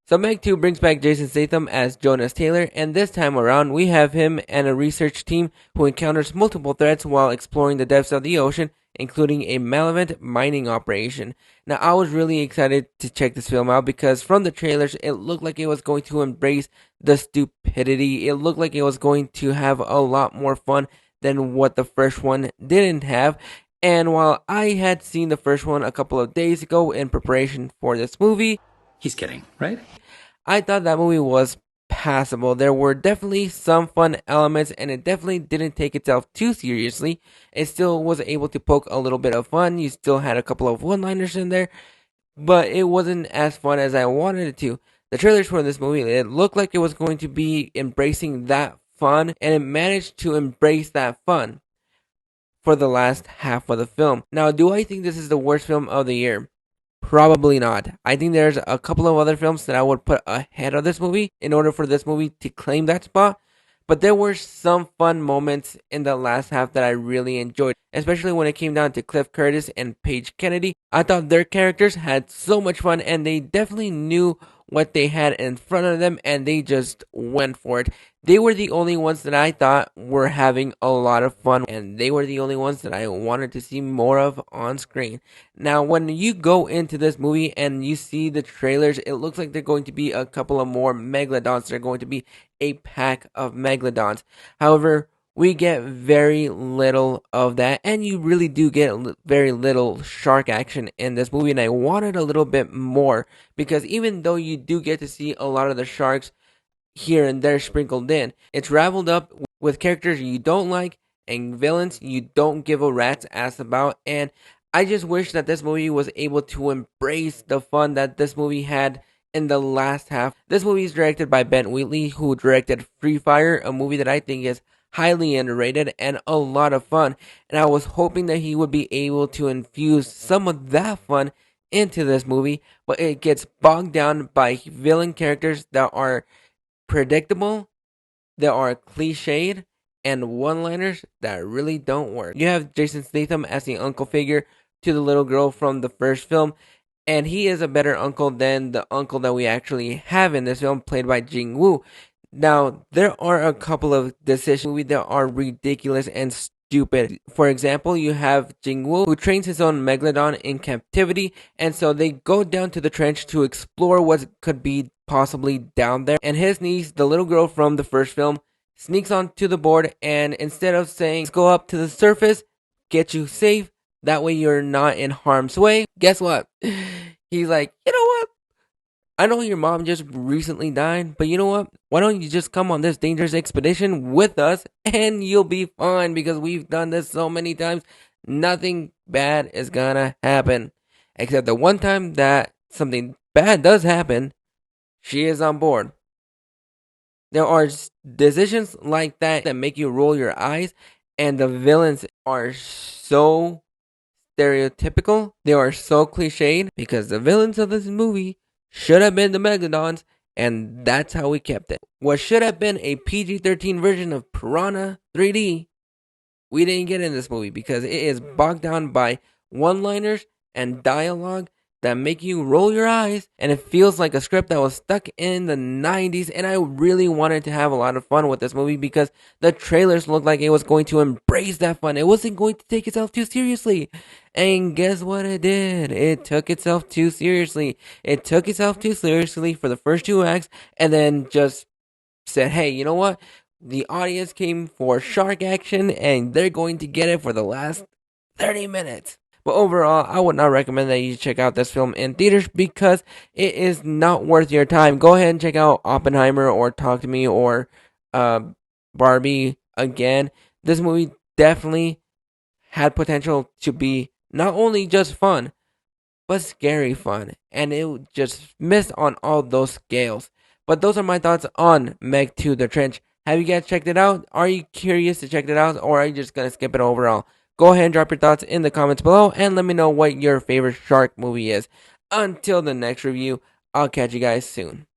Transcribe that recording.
So Meg 2 brings back Jason Statham as Jonas Taylor, and this time around we have him and a research team who encounters multiple threats while exploring the depths of the ocean, including a malevolent mining operation. Now I was really excited to check this film out because from the trailers it looked like it was going to embrace the stupidity. It looked like it was going to have a lot more fun than what the first one didn't have. And while I had seen the first one a couple of days ago in preparation for this movie, He's kidding, right? I thought that movie was passable. There were definitely some fun elements, and it definitely didn't take itself too seriously. It still was able to poke a little bit of fun. You still had a couple of one-liners in there, but it wasn't as fun as I wanted it to. The trailers for this movie, it looked like it was going to be embracing that fun, and it managed to embrace that fun for the last half of the film. Now, do I think this is the worst film of the year? Probably not. I think there's a couple of other films that I would put ahead of this movie in order for this movie to claim that spot. But there were some fun moments in the last half that I really enjoyed, especially when it came down to Cliff Curtis and Paige Kennedy. I thought their characters had so much fun and they definitely knew what they had in front of them and they just went for it. They were the only ones that I thought were having a lot of fun and they were the only ones that I wanted to see more of on screen. Now, when you go into this movie and you see the trailers, it looks like they're going to be a couple of more megalodons. They're going to be a pack of megalodons. However, we get very little of that, and you really do get very little shark action in this movie. And I wanted a little bit more because even though you do get to see a lot of the sharks here and there sprinkled in, it's raveled up with characters you don't like and villains you don't give a rat's ass about. And I just wish that this movie was able to embrace the fun that this movie had in the last half. This movie is directed by Ben Wheatley, who directed Free Fire, a movie that I think is highly underrated and a lot of fun. And I was hoping that he would be able to infuse some of that fun into this movie, but it gets bogged down by villain characters that are predictable, that are cliched, and one-liners that really don't work. You have Jason Statham as the uncle figure to the little girl from the first film, and he is a better uncle than the uncle that we actually have in this film, played by Jing Woo. Now, there are a couple of decisions that are ridiculous and stupid. For example, you have Jing Woo, who trains his own Megalodon in captivity, and so they go down to the trench to explore what could be possibly down there. And his niece, the little girl from the first film, sneaks onto the board, and instead of saying, go up to the surface, get you safe, that way you're not in harm's way, guess what? He's like, you know what? I know your mom just recently died, but you know what? Why don't you just come on this dangerous expedition with us and you'll be fine because we've done this so many times. Nothing bad is gonna happen. Except the one time that something bad does happen, she is on board. There are decisions like that make you roll your eyes, and the villains are so stereotypical. They are so cliched because the villains of this movie should have been the Megalodons, and that's how we kept it. What should have been a PG-13 version of Piranha 3D, we didn't get in this movie because it is bogged down by one-liners and dialogue that make you roll your eyes, and it feels like a script that was stuck in the 90s. And I really wanted to have a lot of fun with this movie because the trailers looked like it was going to embrace that fun. It wasn't going to take itself too seriously, and guess what it did? It took itself too seriously. It took itself too seriously for the first two acts, and then just said, hey, you know what? The audience came for shark action, and they're going to get it for the last 30 minutes. But overall, I would not recommend that you check out this film in theaters because it is not worth your time. Go ahead and check out Oppenheimer or Talk to Me or Barbie again. This movie definitely had potential to be not only just fun, but scary fun. And it just missed on all those scales. But those are my thoughts on Meg 2 The Trench. Have you guys checked it out? Are you curious to check it out, or are you just going to skip it overall? Go ahead and drop your thoughts in the comments below and let me know what your favorite shark movie is. Until the next review, I'll catch you guys soon.